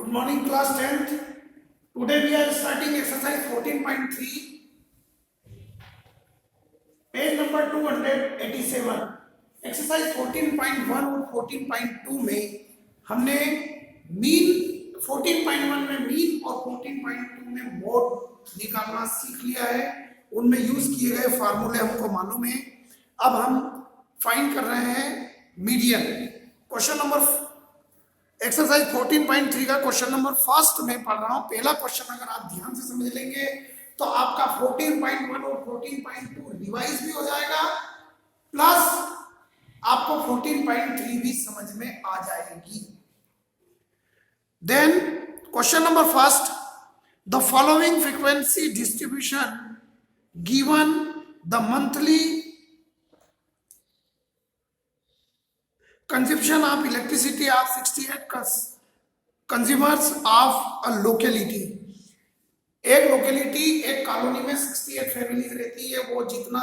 Good morning, class 10th. Today we are starting exercise 14.3, page number 287. Exercise 14.1 और 14.2 में हमने mean 14.1 में mean और 14.2 में मोड निकालना सीख लिया है। उनमें यूज किए गए फार्मूले हमको मालूम है। अब हम फाइंड कर रहे हैं मीडियन। क्वेश्चन नंबर एक्सरसाइज 14.3 का क्वेश्चन नंबर फर्स्ट में पढ़ रहा हूं। पहला क्वेश्चन अगर आप ध्यान से समझ लेंगे तो आपका 14.1 और 14.2 रिवाइज भी हो जाएगा, प्लस आपको 14.3 भी समझ में आ जाएगी। Then question number first, the following frequency distribution given the monthly consumption of electricity of 68 consumers of a locality। एक लोकेलिटी, एक कॉलोनी में 68 फैमिलीज रहती है। वो जितना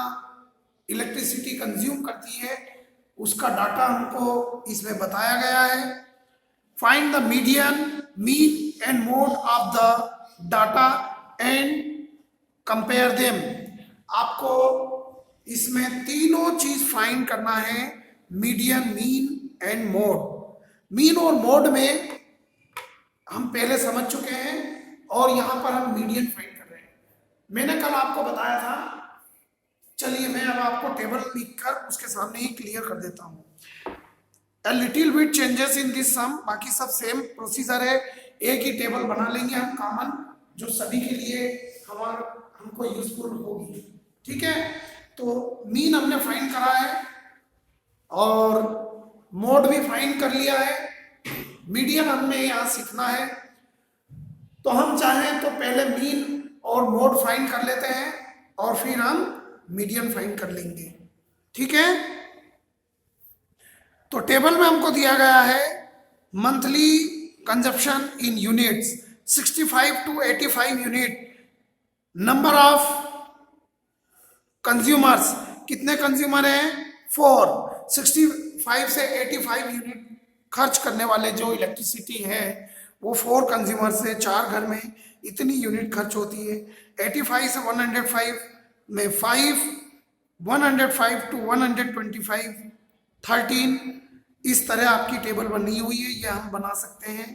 इलेक्ट्रिसिटी कंज्यूम करती है उसका डाटा हमको इसमें बताया गया है। Find the median, mean and mode of the data and compare them. आपको इसमें तीनों चीज फाइंड करना है, median, mean and mode. Mean और मोड में हम पहले समझ चुके हैं और यहां पर हम मीडियन फाइंड कर रहे हैं। मैंने कल आपको बताया था, चलिए मैं अब आपको टेबल लिखकर उसके सामने ही क्लियर कर देता हूं। A little bit changes in this sum, बाकी सब सेम प्रोसीजर है। एक ही टेबल बना लेंगे हम कॉमन, जो सभी के लिए हमको यूजफुल होगी। ठीक है, तो मीन हमने फाइंड करा है और मोड भी फाइंड कर लिया है। मीडियन हमें यहां सीखना है, तो हम चाहें तो पहले मीन और मोड फाइंड कर लेते हैं और फिर हम मीडियन फाइंड कर लेंगे। ठीक है, तो टेबल में हमको दिया गया है monthly consumption in units 65 to 85 unit. Number of consumers, कितने कंज्यूमर हैं? 4। 65 से 85 यूनिट खर्च करने वाले जो इलेक्ट्रिसिटी है वो 4 कंज्यूमर से 4 घर में इतनी यूनिट खर्च होती है। 85 से 105 में 5, 105 to 125 13। इस तरह आपकी टेबल बनी हुई है, ये हम बना सकते हैं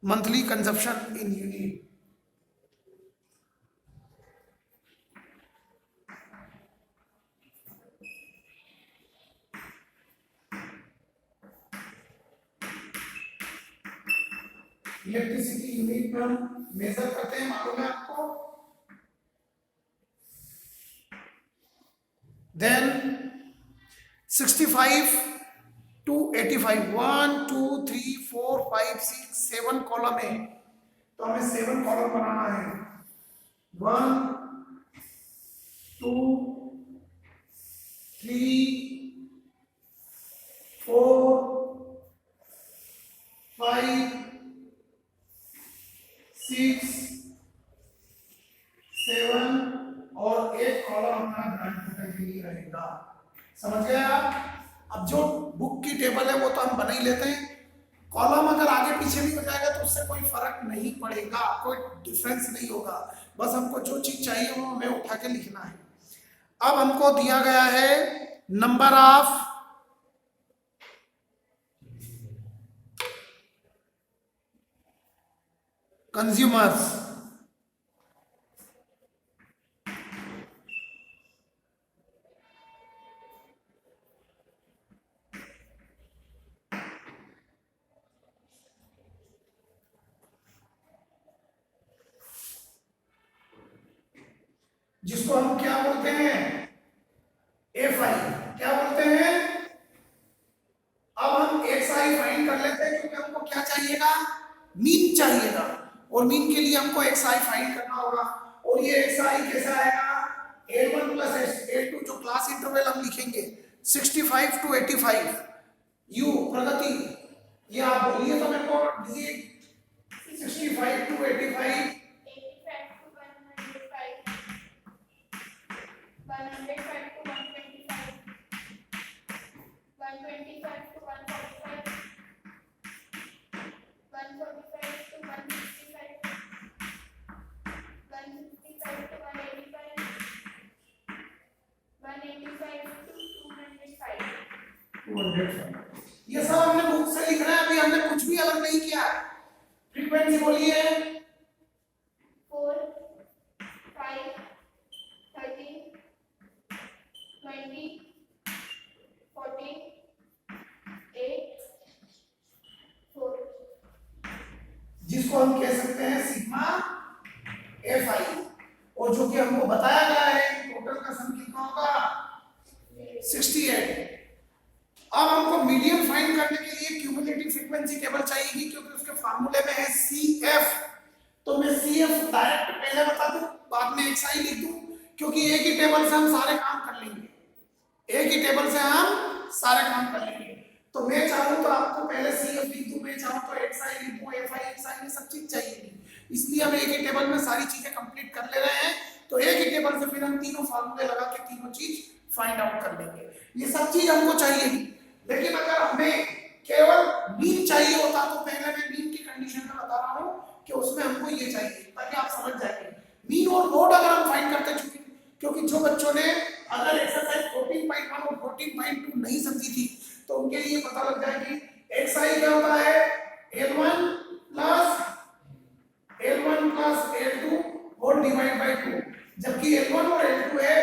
monthly consumption in unit. Electricity unit में हम मेजर करते हैं, मालूम है आपको। देन 65 to 85, 1 2 3 4 5 6 7 कॉलम है, तो हमें 7 कॉलम बनाना है। 1 2 3 4 5 6 7 और एक कॉलम हमारा ग्रांड टोटल के लिए रहेगा। समझ गए आप? अब जो बुक की टेबल है वो तो हम बना ही लेते हैं। कॉलम अगर आगे पीछे भी हो जाएगा तो उससे कोई फर्क नहीं पड़ेगा, कोई डिफरेंस नहीं होगा। बस हमको जो चीज चाहिए वो हमें उठा के लिखना है। अब हमको दिया गया है नंबर ऑफ कंज्यूमर्स। जिसको हम क्या बोलते हैं? FI। क्या बोलते हैं? अब हम XI फाइंड कर लेते हैं क्योंकि हमको क्या चाहिएगा? मीन चाहिएगा, और मीन के लिए हमको XI फाइंड करना होगा। और ये XI कैसा आएगा? L1 प्लस L2, जो क्लास इंटरवल हम लिखेंगे 65 to 85। यू प्रगति, ये आप बोलिए तो मेरे को डिजिट 65 to 85 125 to 125 145 to 145 205। ये सब हमने बुक से लिख रहे हैं, अभी हमने कुछ भी अलग नहीं किया है। फ्रीक्वेंसी बोलिए। 4, 5, 13, 20, 40, 8, 4। जिसको हम कह सकते हैं सिग्मा एफ आई, और जो कि हमको बताया गया है टोटल का सम कितना होगा 68। अब हमको मीडियम फाइंड करने के लिए क्यूमुलेटिव फ्रीक्वेंसी टेबल चाहिए, क्योंकि उसके फार्मूले में है सी एफ। तो मैं सी एफ डायरेक्ट पहले बता दूं, बाद में एक्स आई लिख दूं, क्योंकि एक ही टेबल से हम सारे काम कर लेंगे, एक ही टेबल से हम सारे काम कर लेंगे। तो मैं चाहूं तो आपको पहले सी एफ लिख दूं, मैं चाहूं तो एक्स आई लिख दूं, एफ आई एक्स आई, सब चीज चाहिए नहीं, इसलिए हम एक ही टेबल में सारी चीजें कंप्लीट कर ले रहे हैं। तो एक ही टेबल से फिर हम तीनों फार्मूले लगा के तीनों चीज फाइंड आउट कर लेंगे। ये सब चीज हमको चाहिए नहीं, लेकिन अगर हमें केवल मीन चाहिए होता तो पहले मैं मीन की कंडीशन में बता रहा हूं कि उसमें हमको ये चाहिए, ताकि आप समझ जाएंगे। मीन और मोड अगर हम फाइंड करते चुके, क्योंकि जो बच्चों ने अगर एक्सरसाइज 14.1 और 14.2 नहीं समझी थी, तो उनके लिए पता लग जाए कि एक्स आई क्या होता है L1 plus L2 whole divide by 2, जबकि L1 और L2 है,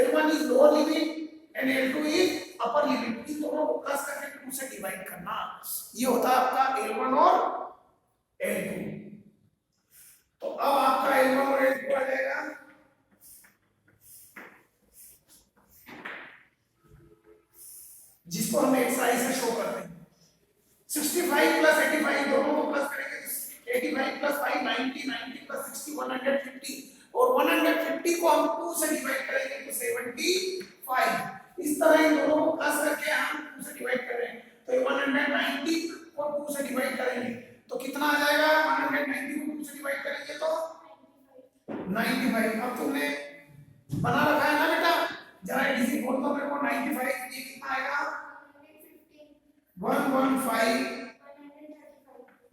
L1 is lower limit and L2 is upper limit, इन दोनों को प्लस करके 2 से डिवाइड करना, ये होता है आपका L1 और L2। तो अब आपका L1 और L2 आ जाएगा, जिसको हम एक्सरसाइज से शो करते हैं। 65 प्लस 85 दोनों को प्लस करेंगे, 85 प्लस 5 90, 90 प्लस 60 150, और 150 को हम 2 से डिवाइड करेंगे तो 75। इस तरह इन दोनों को प्लस करके हम 2 से डिवाइड कर रहे हैं, तो ये 190 को 2 से डिवाइड करेंगे तो कितना आ जाएगा, 190 को 2 से डिवाइड करेंगे तो 95। अब तुमने बना रखा है ना बेटा, जरा डिजिट बोल दो मेरे को, 95 ये कितना आएगा 115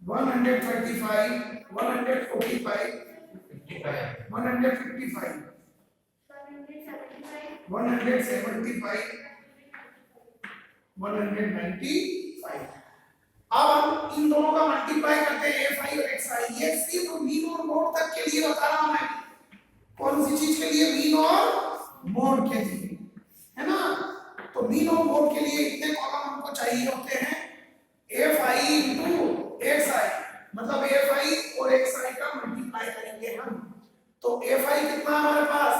135 145 155 175 195। अब हम इन दोनों का मल्टीप्लाई करते हैं एफ आई और एक्स आई। ये सिर्फ मीन और मोड तक के लिए बता रहा हूं मैं, कौन सी चीज के लिए, मीन और मोड के लिए, है ना। तो मीन और मोड के लिए इतने कॉलम हमको चाहिए होते हैं, एफ आई इंटू एक्स आई, मतलब एफ आई और एक्स आई का मल्टीप्लाई करेंगे हम। तो एफ आई कितना हमारे पास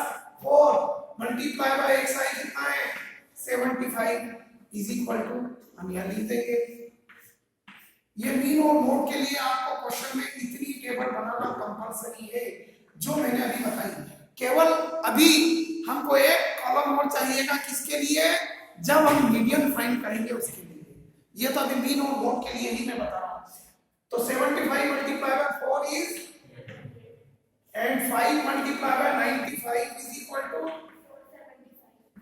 4 मल्टीप्लाई बाय एक्स आई कितना है 75 इज इक्वल टू, हम यहां लिख देंगे। ये मीन और मोड के लिए आपको क्वेश्चन में इतनी टेबल बनाना कंपलसरी है जो मैंने अभी बताई। केवल अभी हमको एक कॉलम और चाहिएगा, किसके लिए, जब हम मीडियन फाइंड करेंगे उसके लिए। ये तो अभी मीन और मोड के लिए ही मैं बता रहा हूं। तो 75 multiply by 4 is, and 5 multiply by 95 is equal to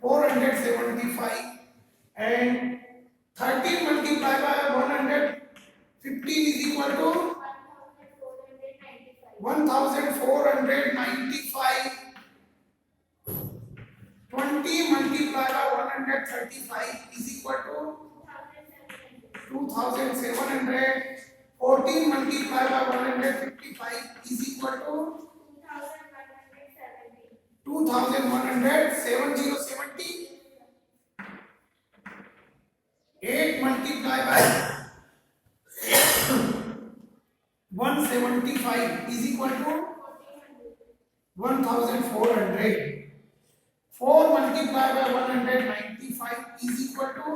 475, and 13 multiply by 115 is equal to 1495, 20 multiplied by 135 is equal to 2700, 14 multiplied by 155 is equal to 2170, 8 multiplied by 175 is equal to 1400, 4 multiplied by 195 is equal to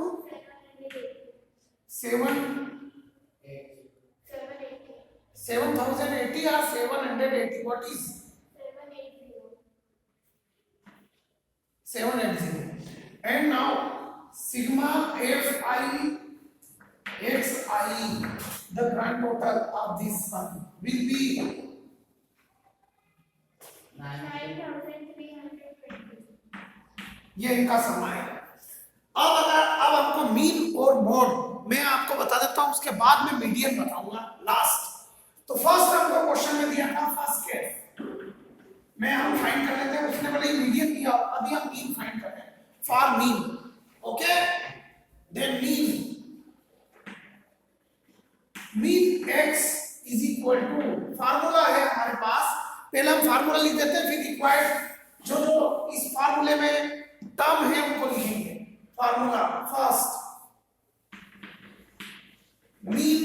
7080 or 780, what is 780, and now sigma fi xi, the grand total of this sum will be 9320। ये इनका सम आएगा। अब आपको mean और mode मैं आपको बता देता हूं, उसके बाद में मीडियन बताऊंगा लास्ट। तो फर्स्ट हमको क्वेश्चन में दिया था फर्स्ट केस में हम फाइंड कर लेते हैं, उसने बोले मीडियन दिया, अभी हम मीन फाइंड कर रहे हैं, for mean. Okay, then mean x is equal to, formula है हमारे पास, पहले हम फार्मूला लिख देते हैं, फिर रिक्वायर्ड जो जो इस फार्मूले में टर्म है उनको लिखेंगे। Formula first, mean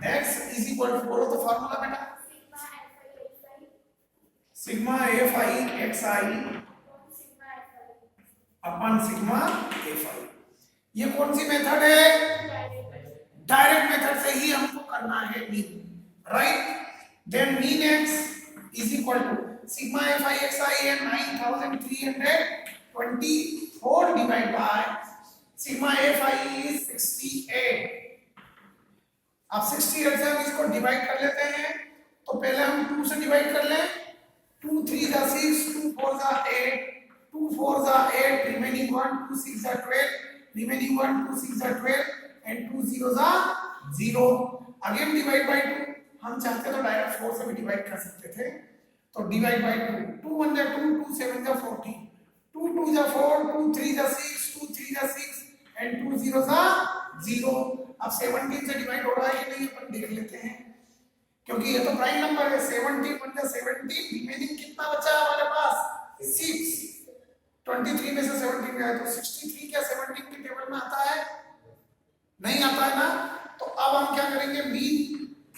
x is equal to, बोलो तो फार्मूला बेटा, sigma F I X I अपन सिग्मा एफ आई। ये कौन सी मेथड है? डायरेक्ट मेथड से ही हमको करना है mean, right. Then mean x is equal to sigma F I X I है 9324 divide by sigma F I is 68। अब 68 से हम इसको डिवाइड कर लेते हैं, तो पहले हम 2 से डिवाइड कर लें, 2 3 जा 6, 2 4 जा 8, 2 4 जा 8, रिमेनिंग 1, 2 6 जा 12, रिमेनिंग 1, 2 6 जा 12 एंड 2 0 जा 0। अगेन डिवाइड बाय 2, हम चाहते तो डायरेक्ट 4 से भी डिवाइड कर सकते थे, तो डिवाइड बाय 2, 2 1 जा 2, 2 7 जा 14, 2 2 जा 4, 2 3 जा 6, 2 3 जा 6 एंड 2 0 जा 0। अब 17 से डिवाइड हो रहा है कि नहीं अपन देख लेते हैं, क्योंकि ये तो प्राइम नंबर है। 17 1 जा 17, रिमेनिंग कितना बचा है हमारे पास? 6। 23 में से 17 गया तो 63 क्या 17 के टेबल में आता है? नहीं आता है ना। तो अब हम क्या करेंगे, mean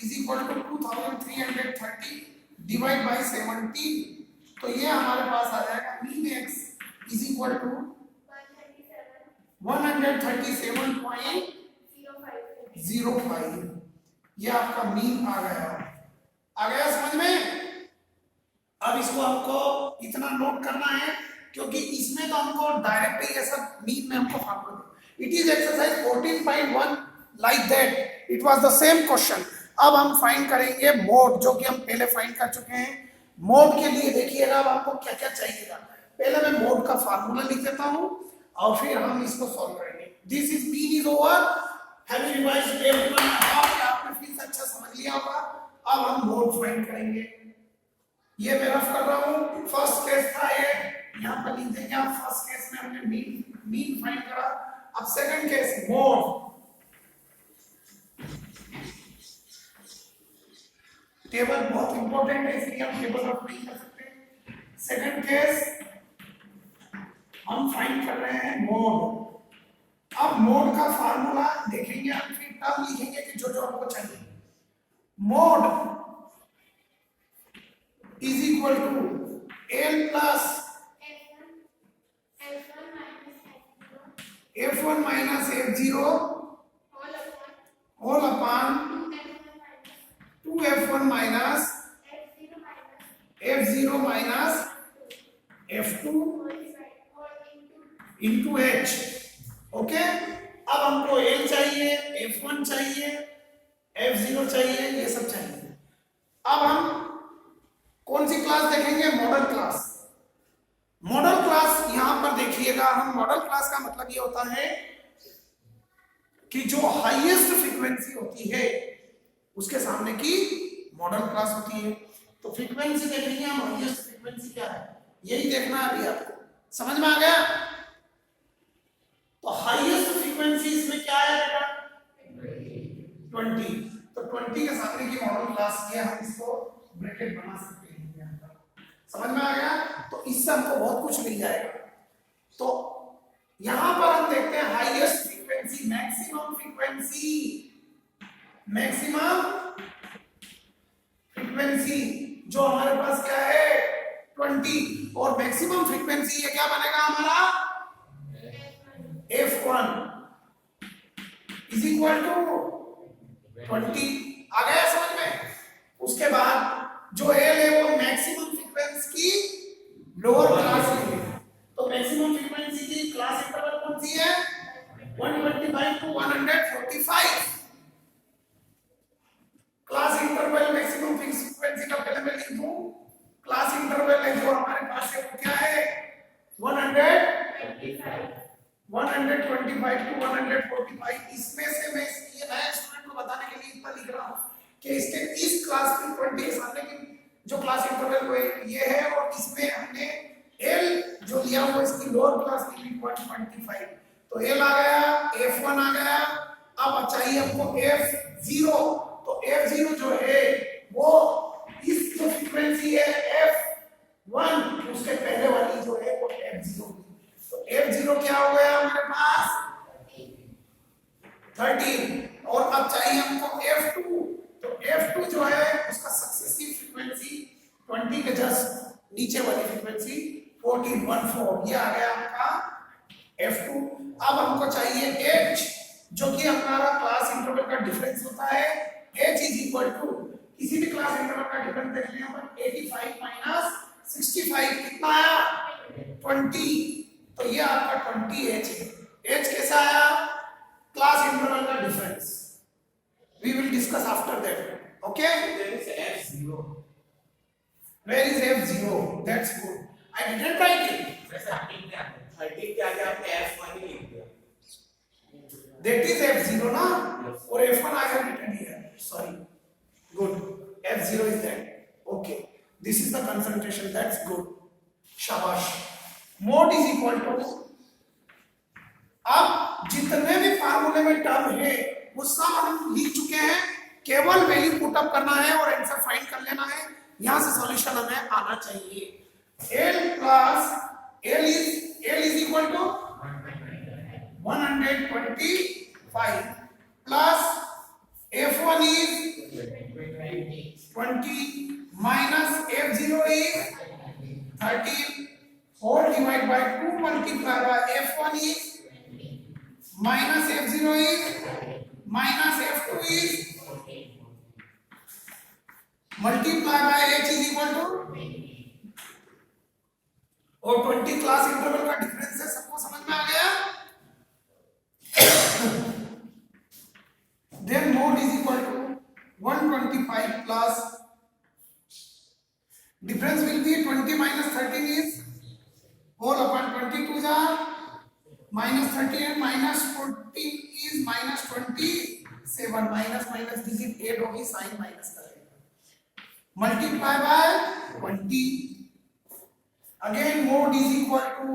is equal to 2330 divide by 17, तो ये हमारे पास आ जाएगा mean x is equal to 137.05। ये आपका मीन आ गया समझ में। अब इसको हमको इतना नोट करना है, क्योंकि इसमें तो हमको डायरेक्ट ही ये सब मीन में हमको formula, it is exercise 14.1 like that, it was the same question. अब हम फाइंड करेंगे मोड, जो कि हम पहले फाइंड कर चुके हैं। मोड के लिए देखिएगा अब आपको क्या क्या चाहिएगा। पहले मैं मोड का फार्मूला लिख देता हूं और फिर हम इसको सॉल्व करेंगे। This is mean is over, have you revised everyone? आपने फिर अच्छा समझ लिया होगा। अब हम मोड फाइंड करेंगे। ये मैं रफ कर रहा हूं, फर्स्ट केस था ये, यहां पर लिख देंगे आप। फर्स्ट केस में हमने मीन फाइंड करा। अब सेकंड केस मोड, टेबल बहुत इंपॉर्टेंट है, इसलिए हम टेबल रफ नहीं कर सकते। सेकंड केस हम फाइंड कर रहे हैं मोड। अब मोड का फार्मूला देखेंगे, हम फिर टर्म लिखेंगे कि जो जो हमको चाहिए। Mode is equal to L plus f1 minus f0 whole upon 2f1 minus f0 minus f2 into h। Okay, अब हमको l चाहिए, f1 चाहिए, f0 चाहिए, ये सब चाहिए। अब हम कौन सी क्लास देखेंगे? Model class. मॉडल क्लास यहां पर देखिएगा, हम मॉडल क्लास का मतलब ये होता है कि जो हाईएस्ट फ्रीक्वेंसी होती है उसके सामने की मॉडल क्लास होती है। तो फ्रीक्वेंसी देखेंगे हम, हाईएस्ट फ्रीक्वेंसी क्या है यही देखना है अभी आपको। समझ में आ गया? तो हाईएस्ट फ्रीक्वेंसी इसमें क्या है बेटा? 20। तो 20 के सामने की मॉडल क्लास ये हम इसको ब्रैकेट बना सकते हैं। समझ में आ गया? तो इससे हमको बहुत कुछ मिल जाएगा। तो यहां पर हम देखते हैं highest frequency, maximum frequency, maximum frequency जो हमारे पास क्या है? 20। और मैक्सिमम फ्रीक्वेंसी ये क्या बनेगा हमारा? f1 is equal to 20। आ गया समझ में? उसके बाद जो एल है वो मैक्सिमम फ्रीक्वेंसी की लोअर क्लास है। तो मैक्सिमम फ्रीक्वेंसी की क्लास इंटरवल कौन सी है? 125 to 145। Class interval maximum frequency का पहले मैं लिख दूं। क्लास इंटरवल है जो हमारे पास है वो क्या है? 125 टू 145। इसमें से मैं ये नया स्टूडेंट को बताने के लिए इतना लिख रहा हूं कि इसके इस क्लास में 20 के सामने की जो क्लास इंटरवल वो ये है, और इसमें हमने एल जो लिया हुआ इसकी लोअर क्लास लिमिट 125, तो एल आ गया, F1 आ गया। अब चाहिए हमको F0, तो F0 जो है वो इस जो फ्रीक्वेंसी है F1 उसके पहले वाली जो है वो F0, तो F0 क्या हो गया हमारे पास 13। और अब चाहिए हमको F2, तो F2 जो है उसका सक्सेसिव फ्रीक्वेंसी 20 के जस्ट नीचे वाली फ्रीक्वेंसी 1414, ये आ गया आपका F2। अब हमको चाहिए H, जो कि हमारा क्लास इंटरवल का डिफरेंस होता है। H इज इक्वल टू किसी भी क्लास इंटरवल का डिफरेंस देख लिया अपन 85 माइनस 65 कितना आया 20, तो ये आपका 20H है। H कैसा आया क्लास इंटरवल का difference, we will discuss after that, okay? There is F0. Where is F0? That's good, I didn't write it, वैसे 13 के आगे आपने F1 ही लिख दिया। that is F0 ना, Yes. और F1 I have written here, sorry, good, F0 is that, okay, this is the concentration, that's good, शाबाश। mode is equal to, अब जितने भी फार्मूले में टर्म है वो सब हम लिख चुके हैं, केवल वैल्यू पुट अप करना है और आंसर फाइंड कर लेना है। यहां से सॉल्यूशन हमें आना चाहिए। L is equal to 125 plus F1 is 20 minus F0 is 13 whole divided by 2 multiplied by F1 is minus F0 is minus F2 is multiply by H is equal to, और 20 class interval का difference है, सबको समझ में आ गया। Then mode is equal to 125 plus difference will be 20 minus 13 is whole upon 22 are minus 30 and minus 14 is minus 27, minus digit 8 होगी, sign minus करेगा, multiply by 20, again mode is equal to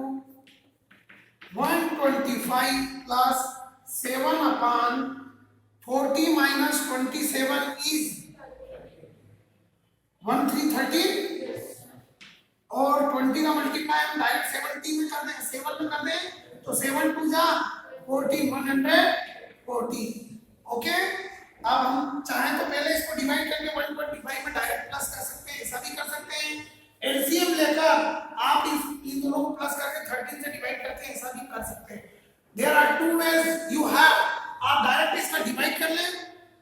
125 plus 7 upon 40 minus 27 is 1313, और 20 का multiply हम direct 70 में कर दें, 7 में कर दें, तो 7 2 जा 14, 140, ओके। अब हम चाहें तो पहले इसको डिवाइड करके 125 में डायरेक्ट प्लस कर सकते हैं, ऐसा भी कर सकते हैं। एलसीएम लेकर आप इन दोनों को प्लस करके 13 से डिवाइड करके ऐसा भी कर सकते हैं। There are two ways you have, आप डायरेक्ट इसका डिवाइड कर लें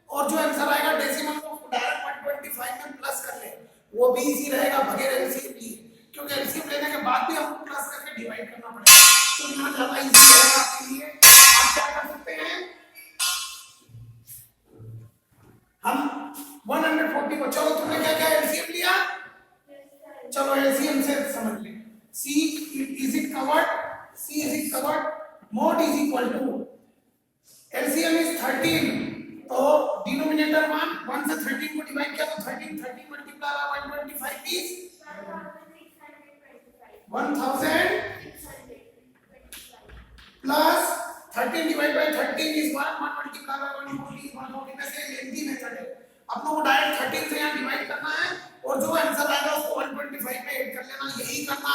और जो आंसर आएगा डेसिमल को डायरेक्ट 125 में प्लस कर लें, वो भी इजी रहेगा बगैर एलसीएम लिए, क्योंकि एलसीएम लेने के बाद भी हमको प्लस करके डिवाइड करना पड़ेगा, तो यहाँ ज्यादा इजी रहेगा आपके लिए। आप क्या कर सकते हैं, हम 140 को, चलो तुमने क्या क्या एलसीएम लिया, चलो एलसीएम से समझ ले। C is it covered, C is it covered, mod is equal to LCM is 13, तो डिनोमिनेटर 1 से 13 को डिवाइड किया तो 13 multiply bye 125 is 1625 plus 13 divide by 13 is 1 multiply by 140 is 140 में से लेंथी मेथड है, अपनों को डायरेक्ट 13 से यहाँ डिवाइड करना है और जो आंसर आएगा उसको 125 में ऐड कर लेना, यही करना।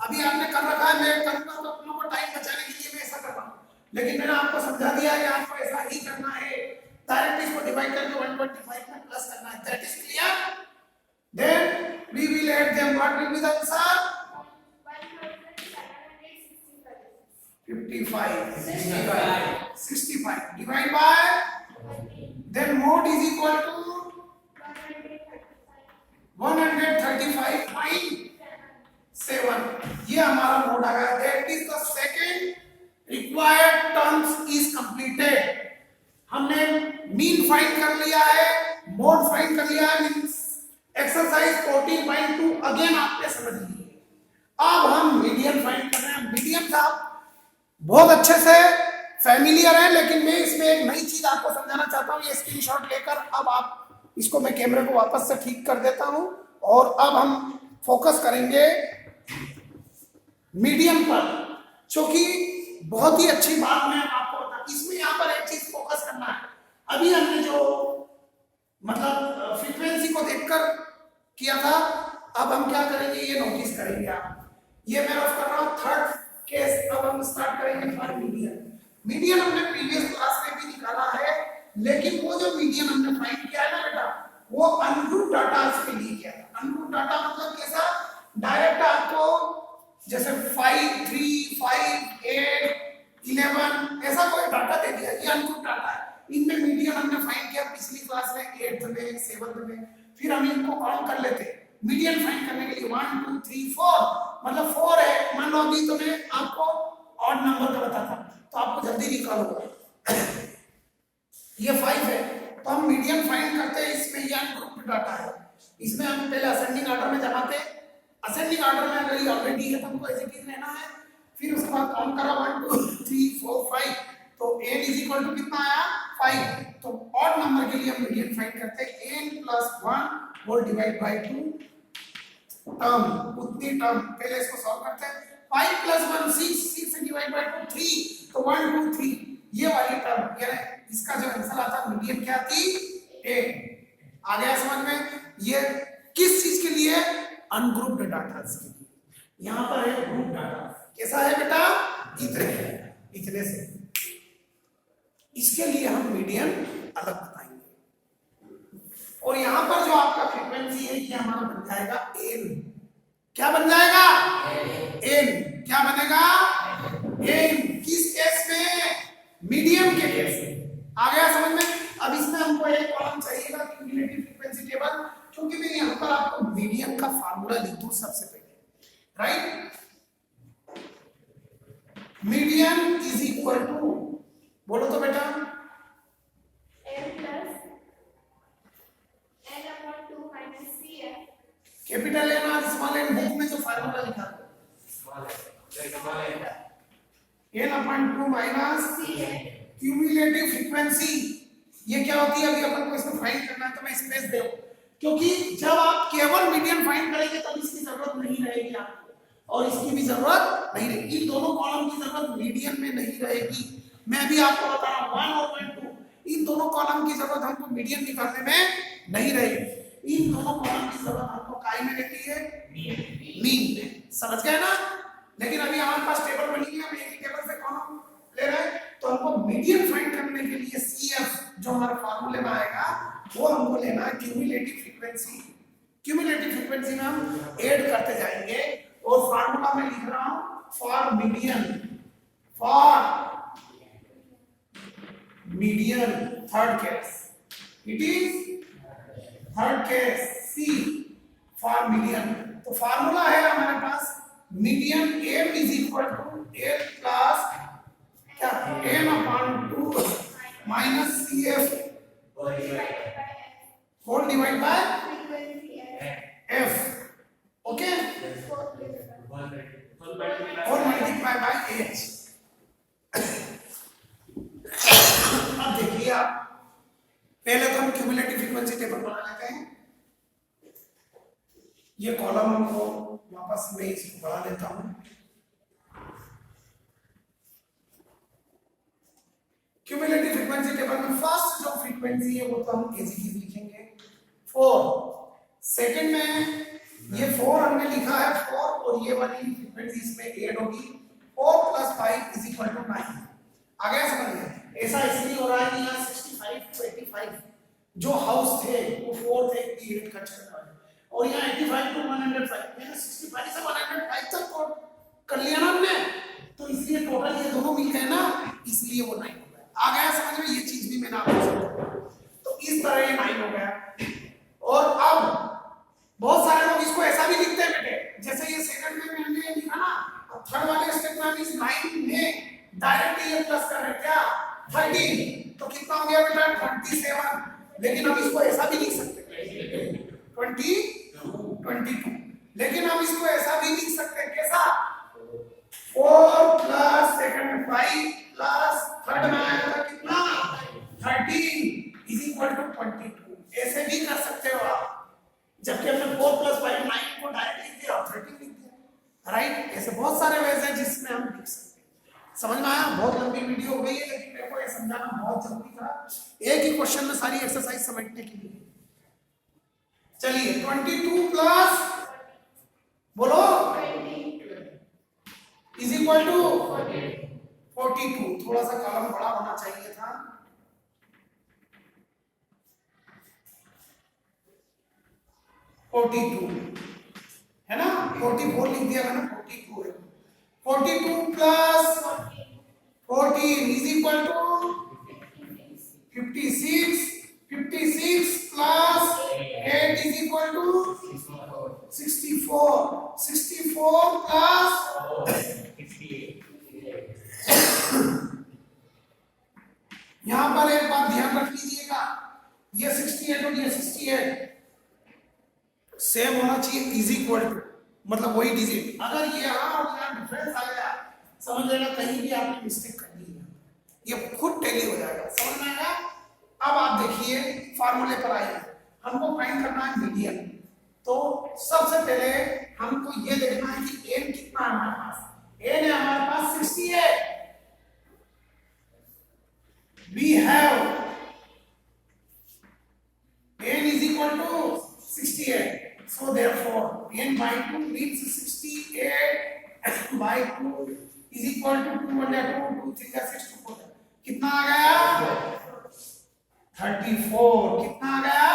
अभी आपने कर रखा है, मैं करूंगा तो अपनों को टाइम बचाने के लिए मैं ऐसा कर रहा हूँ, लेकिन मैंने आपको समझा दिया है कि आपको ऐसा ही करना है, डायरेक्ट इसको डिवाइड करके 125 में प्लस करना है। That is clear, then we will add them, what will be the answer 65 divide by, then mode is equal to 135.7, ये हमारा मोड आ गया। That is the second required terms is completed. हमने mean find कर लिया है, mode find कर लिया है, मींस एक्सरसाइज 14.2 अगेन आपने समझ लिए। अब हम मीडियन फाइंड कर रहे हैं। मीडियन आप बहुत अच्छे से फैमिलियर है, लेकिन मैं इसमें एक नई चीज आपको समझाना चाहता हूँ, ये स्क्रीनशॉट लेकर अब आप इसको, मैं कैमरे को वापस से ठीक कर देता हूं और अब हम फोकस करेंगे मीडियन पर, क्योंकि बहुत ही अच्छी बात मैं आपको बता, इसमें यहाँ पर एक चीज फोकस करना है। अभी हमने जो मतलब फ्रीक्वेंसी को देखकर किया था, अब हम क्या करेंगे ये नोटिस करेंगे आप। ये मैं रफ कर रहा हूँ थर्ड केस। अब हम स्टार्ट करेंगे फॉर मीडियन। मीडियन हमने प्रीवियस क्लास में भी निकाला है, लेकिन वो जो मीडियन हमने फाइंड किया है ना बेटा, वो अनग्रुप डाटा के लिए किया था। अनग्रुप डाटा मतलब कैसा, डायरेक्ट आपको जैसे 5, 3, 5, 8, 11 ऐसा कोई डाटा दे दिया, ये अनग्रुप डाटा है। इनमें मीडियन हमने फाइंड किया पिछली क्लास में 8th में 7th में, फिर हम इनको काउंट कर लेते हैं मीडियन फाइंड करने के लिए। 1 2 3 4 मतलब 4 है। मान लो अभी तो मैं आपको ऑड नंबर का बताता, तो आपको जल्दी निकालो। ये 5 है, तो हम मीडियन फाइंड करते हैं। इसमें ये अनग्रुप्ड डाटा है, इसमें हम पहले असेंडिंग ऑर्डर में जमाते हैं। असेंडिंग ऑर्डर में अगर ये ऑलरेडी है तो हमको एज इट इज रहना है। फिर उसके बाद काउंट करा 1 2 3 4 5, तो n इज इक्वल टू कितना आया 5। तो ऑड नंबर के लिए हम मीडियन फाइंड करते हैं n plus 1 whole divide by 2 term, उतनी टर्म पहले इसको सॉल्व करते हैं। 5 प्लस 1 6, 6 से डिवाइड बाय 2 3, तो 1 2 3 ये वाली टर्म, ये इसका जो आंसर आता मीडियन क्या थी 8। आ गया समझ में? ये किस चीज के लिए, अनग्रुप्ड डाटा के लिए। यहां पर है ग्रुप डाटा, कैसा है बेटा, इतने से, इसके लिए हम मीडियन अलग बताएंगे। और यहां पर जो आपका फ्रीक्वेंसी है ये हमारा बन जाएगा n। क्या बन जाएगा n? क्या बनेगा n? किस केस में, मीडियन के केस में। आ गया समझ में? अब इसमें हमको एक कॉलम चाहिएगा क्यूमुलेटिव फ्रीक्वेंसी टेबल, क्योंकि मैं यहां पर आपको मीडियन का फार्मूला लिख दूं सबसे पहले, right. Median is equal to, बोलो तो बेटा, n plus n upon 2 minus cf। Capital N और स्मॉल एन, बुक में जो फार्मूला लिखा है n upon 2 minus cumulative frequency. ये क्या होती है, अभी अपन को इसको फाइंड करना है, तो मैं स्पेस दे, क्योंकि जब आप केवल मीडियन फाइंड करेंगे तब इसकी जरूरत नहीं रहेगी आपको, और इसकी भी जरूरत नहीं रहेगी। इन दोनों कॉलम की जरूरत मीडियन में नहीं रहेगी। मैं भी आपको बता रहा हूं 1 और 2, इन दोनों कॉलम की जरूरत हमको मीडियन निकालने में नहीं रहेगी। इन दोनों कॉलम की जरूरत हमको काय में रहती है, मीन में। समझ गए ना? लेकिन अभी हमारे पास टेबल बनी है, हम एक ही टेबल से कॉलम ले रहे हैं, तो हमको मीडियन फाइंड करने के लिए CF जो हमारे फार्मूले में आएगा वो हमको लेना है क्यूमुलेटिव फ्रीक्वेंसी। क्यूमुलेटिव फ्रीक्वेंसी में हम ऐड करते जाएंगे, और फार्मूला में लिख रहा हूं for median, for median third case, it is third case C for median. तो फार्मूला है हमारे पास median m is equal to l plus क्या n upon 2 minus CF whole divide by f, okay, और मल्टीप्लाई बाय h। अब देखिए आप, पहले तो हम क्यूमुलेटिव फ्रीक्वेंसी टेबल बना लेते हैं। ये कॉलम हमको वापस मैं इसको बढ़ा देता हूं। क्यूमुलेटिव फ्रीक्वेंसी टेबल में फर्स्ट जो फ्रीक्वेंसी है वो तो हम एज इट इज लिखेंगे 4। सेकंड में ये 4 हमने लिखा है 4, और ये वाली फ्रीक्वेंसी इसमें ऐड होगी 4 प्लस 5 इज इक्वल टू 9। आ गया समझ में? ऐसा इसलिए हो रहा है कि यहाँ 65 to 85 जो हाउस थे वो 4 थे, 8 का चल रहा है, और यहाँ 85 to 105, मैंने 65 से 105 तक को कर लिया ना हमने, तो इसलिए टोटल ये दोनों मिल गए ना, इसलिए वो 9 हो गया। आ गया समझ में? ये चीज भी मैंने आपको समझाया, तो इस तरह ये 9 हो गया। और अब बहुत सारे लोग इसको ऐसा भी लिखते हैं बेटे, जैसे ये सेकंड में मैंने लिखा ना, अब थर्ड वाले स्टेप में हम इस 9 में डायरेक्ट ये प्लस कर रहे हैं क्या 13, तो कितना हो गया बेटा 27। लेकिन हम इसको ऐसा भी लिख सकते हैं 22, लेकिन हम इसको ऐसा भी लिख सकते हैं कैसा, 4 प्लस सेकंड में 5 प्लस थर्ड में आएगा कितना 13 इज इक्वल टू 22। ऐसे भी कर सकते हो आप, जबकि हमने 4 प्लस 5 9 को डायरेक्ट लिख दिया और 13 लिख दिया, राइट। ऐसे बहुत सारे समझाना बहुत जरूरी था, एक ही क्वेश्चन में सारी एक्सरसाइज समेटने के लिए। चलिए 22 प्लस बोलो इज इक्वल टू 42। थोड़ा सा कॉलम बड़ा होना चाहिए था। 42 है ना, 44 लिख दिया मैंने, 42 है। 42 plus 14 is equal to 56। 56 plus 8 is equal to 64। 64 plus यहां पर एक बात ध्यान रख लीजिएगा, ये 68 और ये 68 सेम होना चाहिए, इज इक्वल टू, मतलब वही डिजिट। अगर ये यहां और यहां डिफरेंस आ गया, समझ लेना कहीं भी आपने मिस्टेक कर दी है, ये खुद टैली हो जाएगा। समझ में आएगा? अब आप देखिए फार्मूले पर आइए, हमको फाइंड करना है मीडियन। तो सबसे पहले हमको ये देखना है कि n कितना है हमारे पास। n है हमारे पास 68। we have n is equal to 68, so therefore n by 2 means 68 by 2 is equal to 2 under 2, 2 3 का 6 2 4 कितना आ गया 34। कितना आ गया?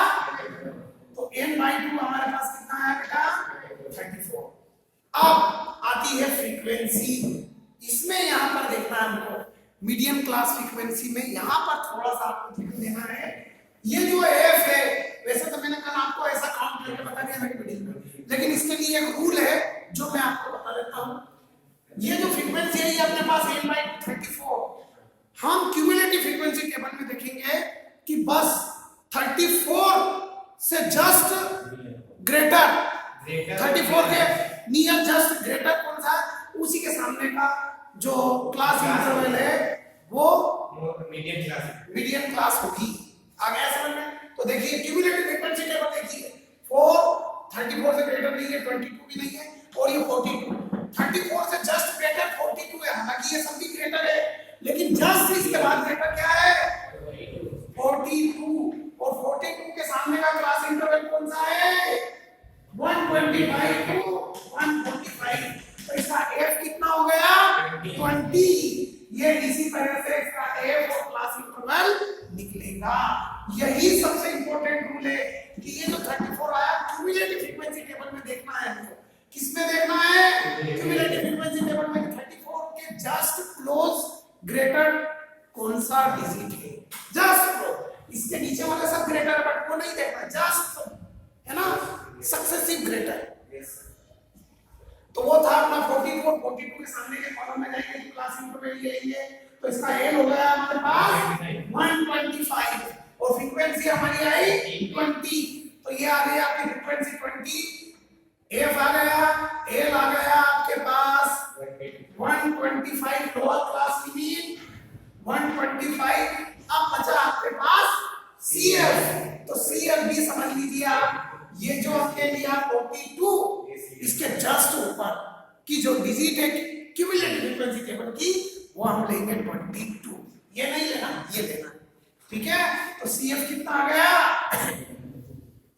तो n by 2 हमारे पास कितना है बेटा 34। अब आती है फ्रीक्वेंसी, इसमें यहां पर देखना है हमको मीडियम क्लास फ्रीक्वेंसी में। यहां पर थोड़ा सा आपको ध्यान देना है, ये जो एफ है, वैसे तो मैंने कल आपको ऐसा काउंट करके बता दिया था वीडियो में, लेकिन इसके लिए एक रूल है जो मैं आपको बता देता हूं। ये जो फ्रीक्वेंसी है ये अपने पास n by 34, हम क्यूमुलेटिव फ्रीक्वेंसी टेबल में देखेंगे कि बस 34 से जस्ट ग्रेटर, 34 के नियर जस्ट ग्रेटर कौन सा, उसी के सामने का जो क्लास इंटरवल है वो मीडियम क्लास होगी। आ गया समझ में? तो देखिए क्यूमुलेटिव फ्रीक्वेंसी टेबल देखिए, 4 34 से ग्रेटर नहीं है, 22 भी नहीं है, और ये 42। 34 से जस्ट ग्रेटर 42 है, हालांकि ये सब भी ग्रेटर है, लेकिन जस्ट इसके बाद ग्रेटर क्या है 42, और 42 के सामने का क्लास इंटरवल कौन सा है 125 टू 145। तो इसका f कितना हो गया 20। ये इसी तरह से इसका f और क्लास इंटरवल निकलेगा। यही सबसे इंपॉर्टेंट रूल है कि ये जो 34 आया क्यूमुलेटिव फ्रीक्वेंसी टेबल में देखना है हमको। किसमें देखना है? क्यूमुलेटिव फ्रीक्वेंसी टेबल में 34 के जस्ट क्लोज ग्रेटर कौन सा डिजिट है, जस्ट क्लोज। इसके नीचे वाले सब ग्रेटर है बट वो नहीं देखना, जस्ट है ना सक्सेसिव ग्रेटर। तो वो था अपना 44, 42 के सामने के कॉलम में जाएंगे तो क्लास इंटरवल लेंगे, तो इसका n हो गया हमारे पास 125 और फ्रीक्वेंसी हमारी आई 20। तो ये आ गई आपकी फ्रीक्वेंसी 20, f आ गया, l आ गया आपके पास 125 लोअर क्लास मीन 125। अब बचा आपके पास cf, तो cf भी समझ लीजिए आप, ये जो हमने लिया 42, इसके जस्ट ऊपर की जो डिजिट है क्यूमुलेटिव फ्रीक्वेंसी टेबल की वो हम लेंगे 22। ये नहीं लेना, ये लेना, ठीक है? तो CF कितना आ गया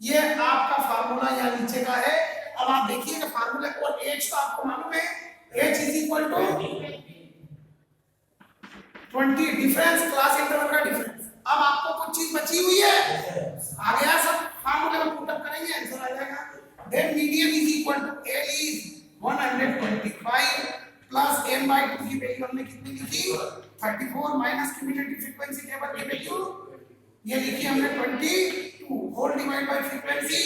ये आपका फार्मूला यहाँ नीचे का है। अब आप देखिएगा फार्मूला, और H तो आपको मालूम है, H is equal to 20 difference, class interval का डिफरेंस। अब आपको कुछ चीज बची हुई है, आ गया सब फार्मूले में पुट अप करेंगे आंसर आ जाएगा। then median is equal to L is 125 plus n by 2 की वैल्यू हमने कितनी लिखी 34 माइनस क्यूमुलेटिव फ्रीक्वेंसी टेबल की वैल्यू ये लिखी हमने 22 whole divide by frequency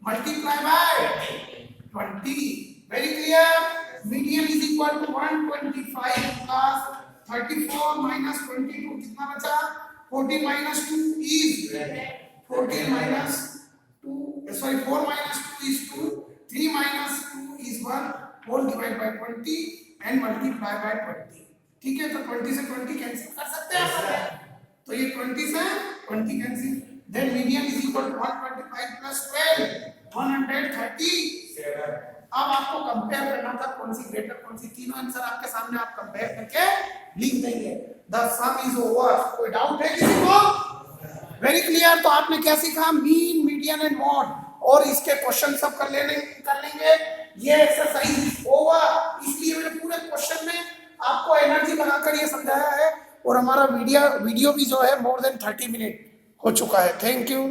multiply by 20। Very clear. Median is equal to 125 plus 34 minus 22 कितना बचा 14 minus 2 is 14 minus 2 sorry 4 minus 2 is 2, 3 minus 2 is 1 whole divided by 20 and multiply by 20। ठीक है, तो 20 से 20 कैंसिल कर सकते हैं आप, तो ये 20 से 20 cancel. then median is equal to 125 plus 12 137। अब आपको कंपेयर करना था कौन सी ग्रेटर कौन सी, तीनों आंसर आपके सामने आप कंपेयर करके लिख देंगे। The some is over. कोई डाउट है किसी को? Very clear. तो आपने क्या सीखा? मीन, मीडियन एंड मॉड, और इसके क्वेश्चन सब कर लेंगे। ये एक्सरसाइज ओवर, इसलिए मैंने पूरे क्वेश्चन में आपको एनर्जी बनाकर ये समझाया है। और हमारा वीडियो भी जो है मोर देन 30 मिनट हो चुका है। Thank you.